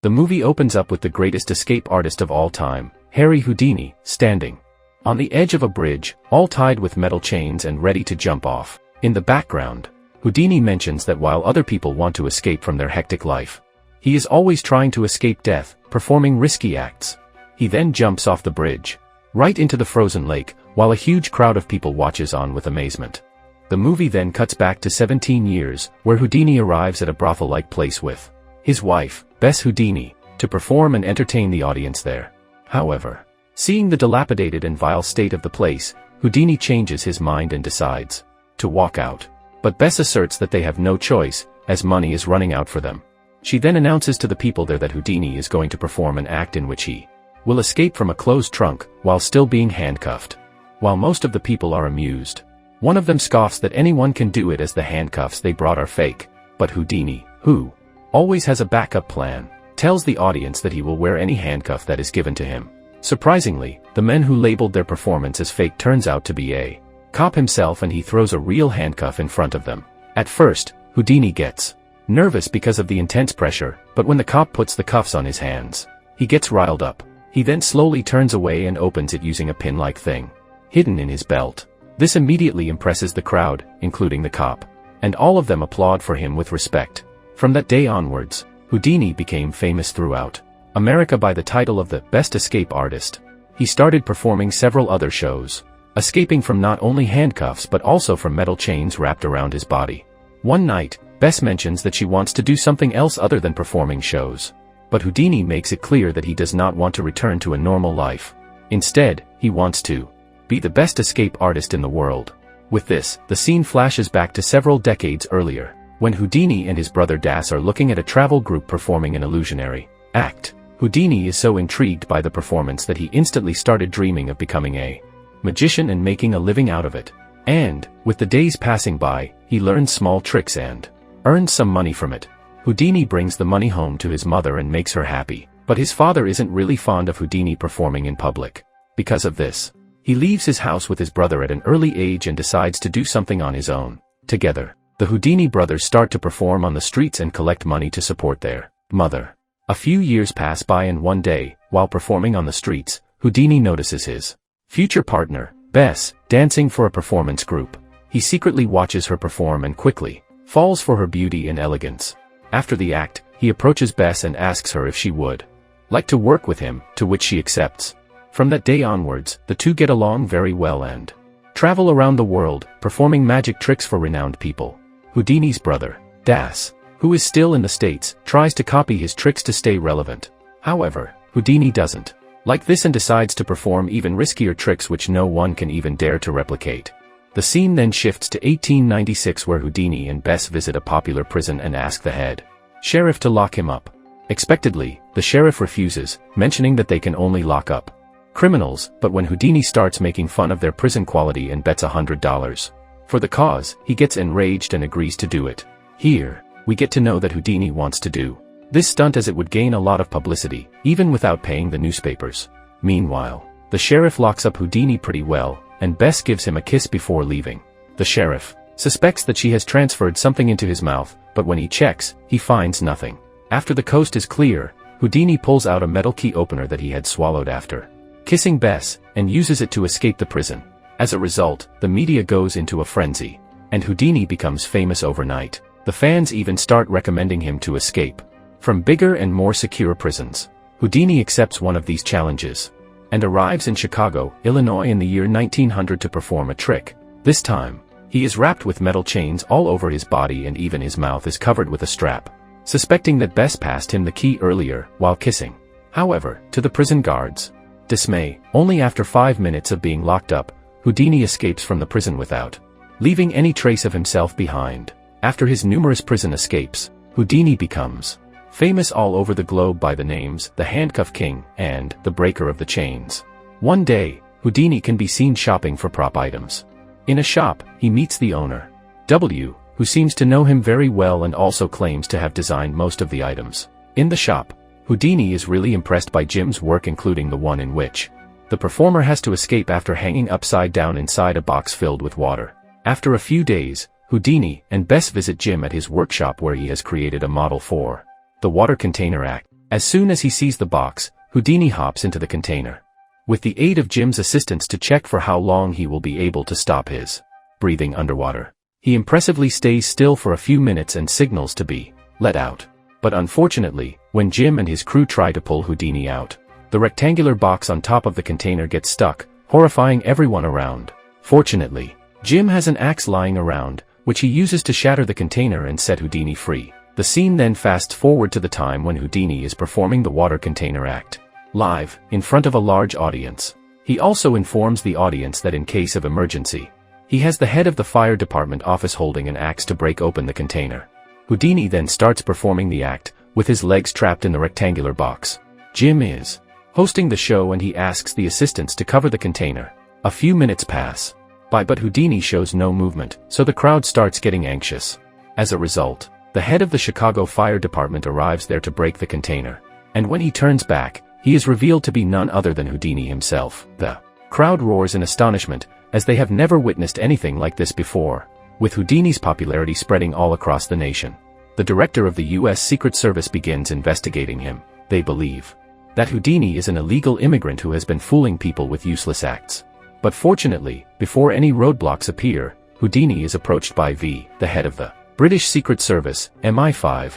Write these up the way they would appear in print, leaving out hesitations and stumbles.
The movie opens up with the greatest escape artist of all time, Harry Houdini, standing on the edge of a bridge, all tied with metal chains and ready to jump off. In the background, Houdini mentions that while other people want to escape from their hectic life, he is always trying to escape death, performing risky acts. He then jumps off the bridge, right into the frozen lake, while a huge crowd of people watches on with amazement. The movie then cuts back to 17 years, where Houdini arrives at a brothel-like place with his wife, Bess Houdini, to perform and entertain the audience there. However, seeing the dilapidated and vile state of the place, Houdini changes his mind and decides to walk out. But Bess asserts that they have no choice, as money is running out for them. She then announces to the people there that Houdini is going to perform an act in which he will escape from a closed trunk, while still being handcuffed. While most of the people are amused, one of them scoffs that anyone can do it as the handcuffs they brought are fake. But Houdini, who always has a backup plan, tells the audience that he will wear any handcuff that is given to him. Surprisingly, the men who labeled their performance as fake turns out to be a cop himself, and he throws a real handcuff in front of them. At first, Houdini gets nervous because of the intense pressure, but when the cop puts the cuffs on his hands, he gets riled up. He then slowly turns away and opens it using a pin-like thing hidden in his belt. This immediately impresses the crowd, including the cop, and all of them applaud for him with respect. From that day onwards, Houdini became famous throughout America by the title of the Best Escape Artist. He started performing several other shows, escaping from not only handcuffs but also from metal chains wrapped around his body. One night, Bess mentions that she wants to do something else other than performing shows. But Houdini makes it clear that he does not want to return to a normal life. Instead, he wants to be the best escape artist in the world. With this, the scene flashes back to several decades earlier, when Houdini and his brother Das are looking at a travel group performing an illusionary act. Houdini is so intrigued by the performance that he instantly started dreaming of becoming a magician and making a living out of it. And, with the days passing by, he learns small tricks and earns some money from it. Houdini brings the money home to his mother and makes her happy, but his father isn't really fond of Houdini performing in public. Because of this, he leaves his house with his brother at an early age and decides to do something on his own. Together, the Houdini brothers start to perform on the streets and collect money to support their mother. A few years pass by, and one day, while performing on the streets, Houdini notices his future partner, Bess, dancing for a performance group. He secretly watches her perform and quickly falls for her beauty and elegance. After the act, he approaches Bess and asks her if she would like to work with him, to which she accepts. From that day onwards, the two get along very well and travel around the world, performing magic tricks for renowned people. Houdini's brother, Das, who is still in the States, tries to copy his tricks to stay relevant. However, Houdini doesn't like this and decides to perform even riskier tricks which no one can even dare to replicate. The scene then shifts to 1896, where Houdini and Bess visit a popular prison and ask the head sheriff to lock him up. Expectedly, the sheriff refuses, mentioning that they can only lock up criminals, but when Houdini starts making fun of their prison quality and bets $100 for the cause, he gets enraged and agrees to do it. Here, we get to know that Houdini wants to do this stunt as it would gain a lot of publicity, even without paying the newspapers. Meanwhile, the sheriff locks up Houdini pretty well, and Bess gives him a kiss before leaving. The sheriff suspects that she has transferred something into his mouth, but when he checks, he finds nothing. After the coast is clear, Houdini pulls out a metal key opener that he had swallowed after kissing Bess, and uses it to escape the prison. As a result, the media goes into a frenzy, and Houdini becomes famous overnight. The fans even start recommending him to escape from bigger and more secure prisons. Houdini accepts one of these challenges and arrives in Chicago, Illinois in the year 1900 to perform a trick. This time, he is wrapped with metal chains all over his body and even his mouth is covered with a strap, suspecting that Bess passed him the key earlier while kissing. However, to the prison guards' dismay, only after 5 minutes of being locked up, Houdini escapes from the prison without leaving any trace of himself behind. After his numerous prison escapes, Houdini becomes famous all over the globe by the names the Handcuff King and the Breaker of the Chains. One day, Houdini can be seen shopping for prop items. In a shop, he meets the owner, W, who seems to know him very well and also claims to have designed most of the items. In the shop, Houdini is really impressed by Jim's work, including the one in which the performer has to escape after hanging upside down inside a box filled with water. After a few days, Houdini and Bess visit Jim at his workshop where he has created a model for the water container act. As soon as he sees the box, Houdini hops into the container. With the aid of Jim's assistants to check for how long he will be able to stop his breathing underwater, he impressively stays still for a few minutes and signals to be let out. But unfortunately, when Jim and his crew try to pull Houdini out, the rectangular box on top of the container gets stuck, horrifying everyone around. Fortunately, Jim has an axe lying around, which he uses to shatter the container and set Houdini free. The scene then fasts forward to the time when Houdini is performing the water container act, live, in front of a large audience. He also informs the audience that in case of emergency, he has the head of the fire department office holding an axe to break open the container. Houdini then starts performing the act, with his legs trapped in the rectangular box. Jim is hosting the show and he asks the assistants to cover the container. A few minutes pass by but Houdini shows no movement, so the crowd starts getting anxious. As a result, the head of the Chicago Fire Department arrives there to break the container. And when he turns back, he is revealed to be none other than Houdini himself. The crowd roars in astonishment, as they have never witnessed anything like this before. With Houdini's popularity spreading all across the nation, the director of the U.S. Secret Service begins investigating him. They believe that Houdini is an illegal immigrant who has been fooling people with useless acts. But fortunately, before any roadblocks appear, Houdini is approached by the head of the British Secret Service, MI5.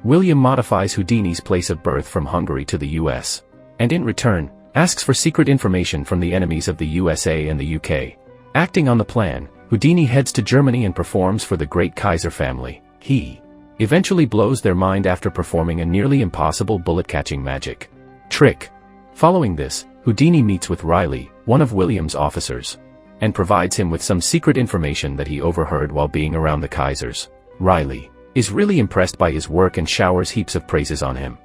William modifies Houdini's place of birth from Hungary to the US, and in return, asks for secret information from the enemies of the USA and the UK. Acting on the plan, Houdini heads to Germany and performs for the Great Kaiser family. He eventually blows their mind after performing a nearly impossible bullet-catching magic trick. Following this, Houdini meets with Riley, one of William's officers, and provides him with some secret information that he overheard while being around the Kaisers. Riley is really impressed by his work and showers heaps of praises on him.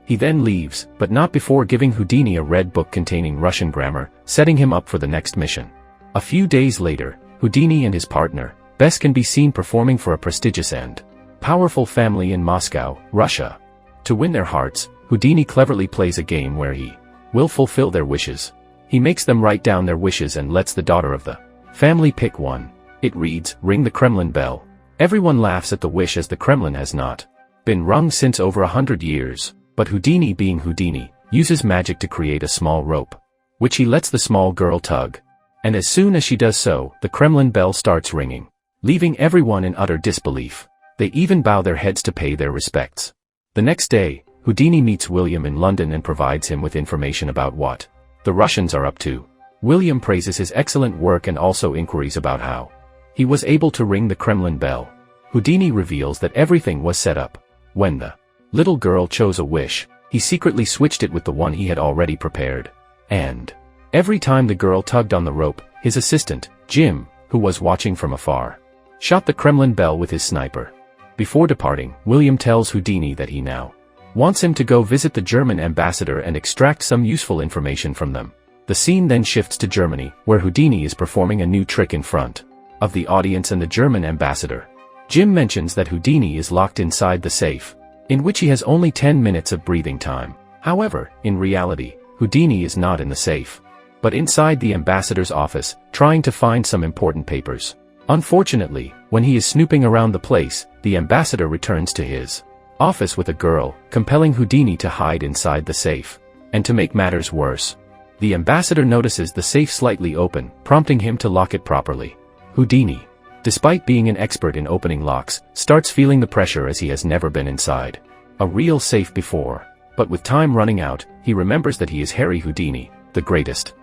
He then leaves, but not before giving Houdini a red book containing Russian grammar, setting him up for the next mission. A few days later, Houdini and his partner, Bess, can be seen performing for a prestigious and powerful family in Moscow, Russia. To win their hearts, Houdini cleverly plays a game where he will fulfill their wishes. He makes them write down their wishes and lets the daughter of the family pick one. It reads, "Ring the Kremlin bell." Everyone laughs at the wish as the Kremlin has not been rung since over 100 years, but Houdini, being Houdini, uses magic to create a small rope, which he lets the small girl tug. And as soon as she does so, the Kremlin bell starts ringing, leaving everyone in utter disbelief. They even bow their heads to pay their respects. The next day, Houdini meets William in London and provides him with information about what the Russians are up to. William praises his excellent work and also inquiries about how he was able to ring the Kremlin bell. Houdini reveals that everything was set up. When the little girl chose a wish, he secretly switched it with the one he had already prepared. And every time the girl tugged on the rope, his assistant, Jim, who was watching from afar, shot the Kremlin bell with his sniper. Before departing, William tells Houdini that he now wants him to go visit the German ambassador and extract some useful information from them. The scene then shifts to Germany, where Houdini is performing a new trick in front of the audience and the German ambassador. Jim mentions that Houdini is locked inside the safe, in which he has only 10 minutes of breathing time. However, in reality, Houdini is not in the safe, but inside the ambassador's office, trying to find some important papers. Unfortunately, when he is snooping around the place, the ambassador returns to his office with a girl, compelling Houdini to hide inside the safe. And to make matters worse, the ambassador notices the safe slightly open, prompting him to lock it properly. Houdini, despite being an expert in opening locks, starts feeling the pressure as he has never been inside a real safe before. But with time running out, he remembers that he is Harry Houdini, the greatest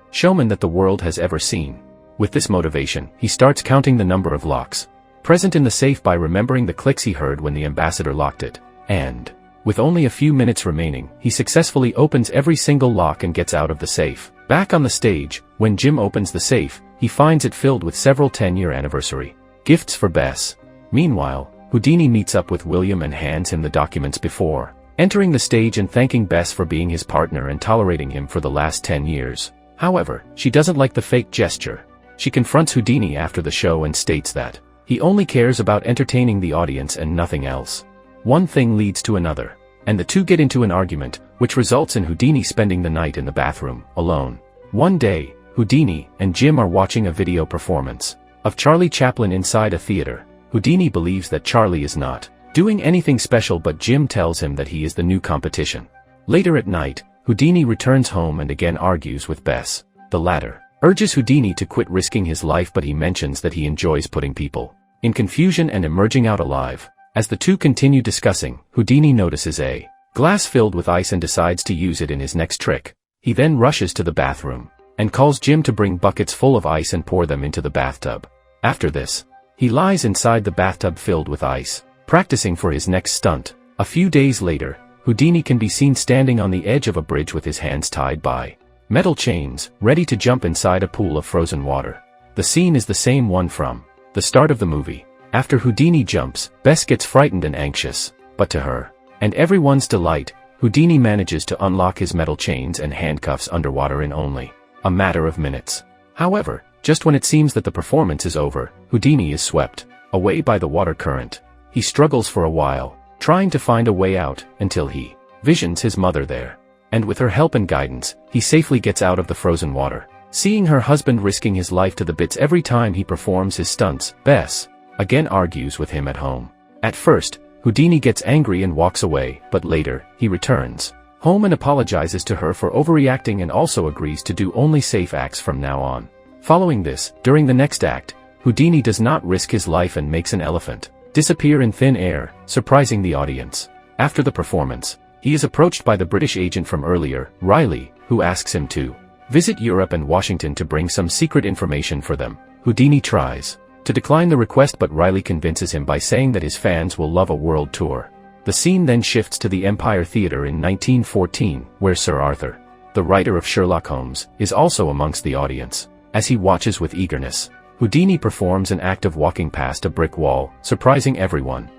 showman that the world has ever seen. With this motivation, he starts counting the number of locks present in the safe by remembering the clicks he heard when the ambassador locked it. And with only a few minutes remaining, he successfully opens every single lock and gets out of the safe. Back on the stage, when Jim opens the safe, he finds it filled with several 10-year anniversary gifts for Bess. Meanwhile, Houdini meets up with William and hands him the documents before entering the stage and thanking Bess for being his partner and tolerating him for the last 10 years. However, she doesn't like the fake gesture. She confronts Houdini after the show and states that he only cares about entertaining the audience and nothing else. One thing leads to another, and the two get into an argument, which results in Houdini spending the night in the bathroom, alone. One day, Houdini and Jim are watching a video performance of Charlie Chaplin inside a theater. Houdini believes that Charlie is not doing anything special, but Jim tells him that he is the new competition. Later at night, Houdini returns home and again argues with Bess. The latter urges Houdini to quit risking his life, but he mentions that he enjoys putting people in confusion and emerging out alive. As the two continue discussing, Houdini notices a glass filled with ice and decides to use it in his next trick. He then rushes to the bathroom and calls Jim to bring buckets full of ice and pour them into the bathtub. After this, he lies inside the bathtub filled with ice, practicing for his next stunt. A few days later, Houdini can be seen standing on the edge of a bridge with his hands tied by metal chains, ready to jump inside a pool of frozen water. The scene is the same one from the start of the movie. After Houdini jumps, Bess gets frightened and anxious, but to her and everyone's delight, Houdini manages to unlock his metal chains and handcuffs underwater in only a matter of minutes. However, just when it seems that the performance is over, Houdini is swept away by the water current. He struggles for a while, trying to find a way out, until he visions his mother there. And with her help and guidance, he safely gets out of the frozen water. Seeing her husband risking his life to the bits every time he performs his stunts, Bess again argues with him at home. At first, Houdini gets angry and walks away, but later, he returns home and apologizes to her for overreacting and also agrees to do only safe acts from now on. Following this, during the next act, Houdini does not risk his life and makes an elephant disappear in thin air, surprising the audience. After the performance, he is approached by the British agent from earlier, Riley, who asks him to visit Europe and Washington to bring some secret information for them. Houdini tries to decline the request, but Riley convinces him by saying that his fans will love a world tour. The scene then shifts to the Empire Theatre in 1914, where Sir Arthur, the writer of Sherlock Holmes, is also amongst the audience. As he watches with eagerness, Houdini performs an act of walking past a brick wall, surprising everyone.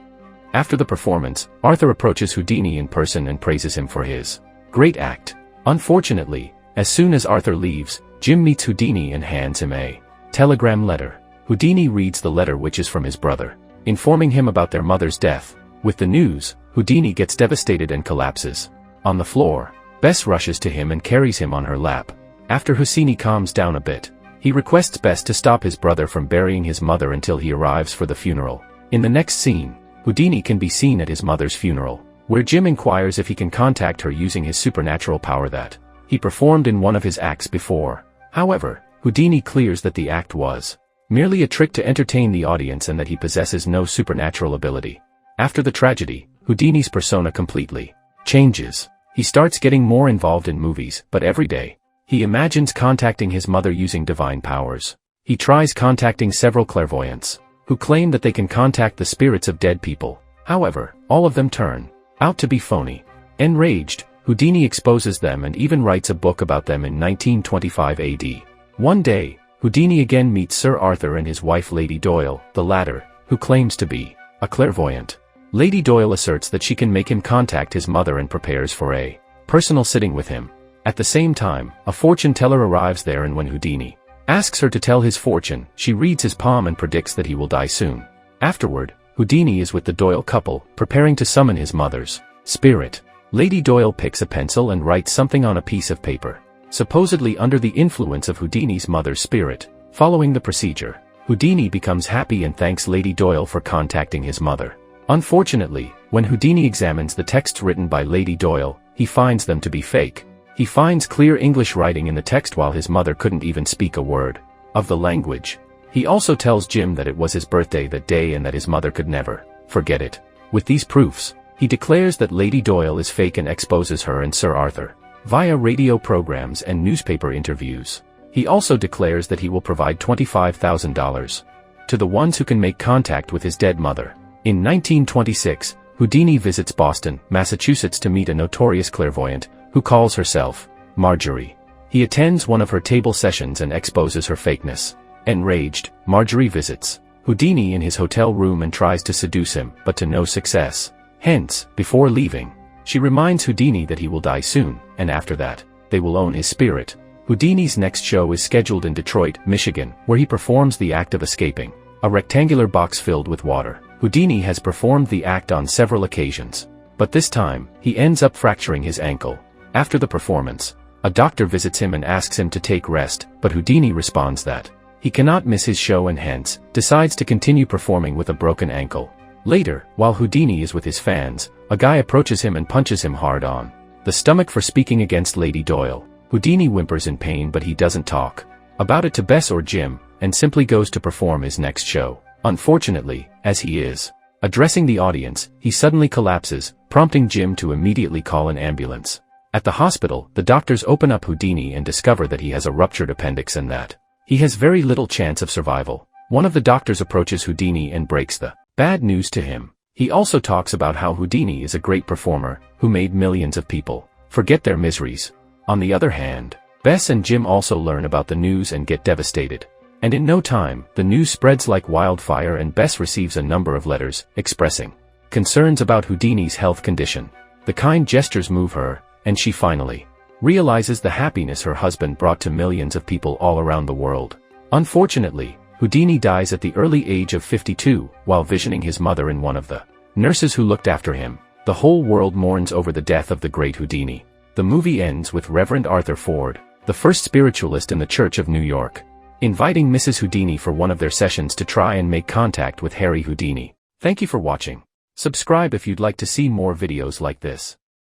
After the performance, Arthur approaches Houdini in person and praises him for his great act. Unfortunately, as soon as Arthur leaves, Jim meets Houdini and hands him a telegram letter. Houdini reads the letter, which is from his brother, informing him about their mother's death. With the news, Houdini gets devastated and collapses on the floor. Bess rushes to him and carries him on her lap. After Houdini calms down a bit, he requests Bess to stop his brother from burying his mother until he arrives for the funeral. In the next scene, Houdini can be seen at his mother's funeral, where Jim inquires if he can contact her using his supernatural power that he performed in one of his acts before. However, Houdini clears that the act was merely a trick to entertain the audience and that he possesses no supernatural ability. After the tragedy, Houdini's persona completely changes. He starts getting more involved in movies, but every day, he imagines contacting his mother using divine powers. He tries contacting several clairvoyants, who claim that they can contact the spirits of dead people. However, all of them turn out to be phony. Enraged, Houdini exposes them and even writes a book about them in 1925 AD. One day, Houdini again meets Sir Arthur and his wife Lady Doyle, the latter, who claims to be a clairvoyant. Lady Doyle asserts that she can make him contact his mother and prepares for a personal sitting with him. At the same time, a fortune teller arrives there, and when Houdini asks her to tell his fortune, she reads his palm and predicts that he will die soon. Afterward, Houdini is with the Doyle couple, preparing to summon his mother's spirit. Lady Doyle picks a pencil and writes something on a piece of paper, supposedly under the influence of Houdini's mother's spirit. Following the procedure, Houdini becomes happy and thanks Lady Doyle for contacting his mother. Unfortunately, when Houdini examines the texts written by Lady Doyle, he finds them to be fake. He finds clear English writing in the text while his mother couldn't even speak a word of the language. He also tells Jim that it was his birthday that day and that his mother could never forget it. With these proofs, he declares that Lady Doyle is fake and exposes her and Sir Arthur via radio programs and newspaper interviews. He also declares that he will provide $25,000 to the ones who can make contact with his dead mother. In 1926, Houdini visits Boston, Massachusetts to meet a notorious clairvoyant who calls herself Marjorie. He attends one of her table sessions and exposes her fakeness. Enraged, Marjorie visits Houdini in his hotel room and tries to seduce him, but to no success. Hence, before leaving, she reminds Houdini that he will die soon, and after that, they will own his spirit. Houdini's next show is scheduled in Detroit, Michigan, where he performs the act of escaping a rectangular box filled with water. Houdini has performed the act on several occasions, but this time, he ends up fracturing his ankle. After the performance, a doctor visits him and asks him to take rest, but Houdini responds that he cannot miss his show and hence, decides to continue performing with a broken ankle. Later, while Houdini is with his fans, a guy approaches him and punches him hard on the stomach for speaking against Lady Doyle. Houdini whimpers in pain, but he doesn't talk about it to Bess or Jim, and simply goes to perform his next show. Unfortunately, as he is addressing the audience, he suddenly collapses, prompting Jim to immediately call an ambulance. At the hospital, the doctors open up Houdini and discover that he has a ruptured appendix and that he has very little chance of survival. One of the doctors approaches Houdini and breaks the bad news to him. He also talks about how Houdini is a great performer, who made millions of people forget their miseries. On the other hand, Bess and Jim also learn about the news and get devastated. And in no time, the news spreads like wildfire and Bess receives a number of letters, expressing concerns about Houdini's health condition. The kind gestures move her, and she finally realizes the happiness her husband brought to millions of people all around the world. Unfortunately, Houdini dies at the early age of 52, while visioning his mother and one of the nurses who looked after him. The whole world mourns over the death of the great Houdini. The movie ends with Reverend Arthur Ford, the first spiritualist in the Church of New York, inviting Mrs. Houdini for one of their sessions to try and make contact with Harry Houdini. Thank you for watching. Subscribe if you'd like to see more videos like this.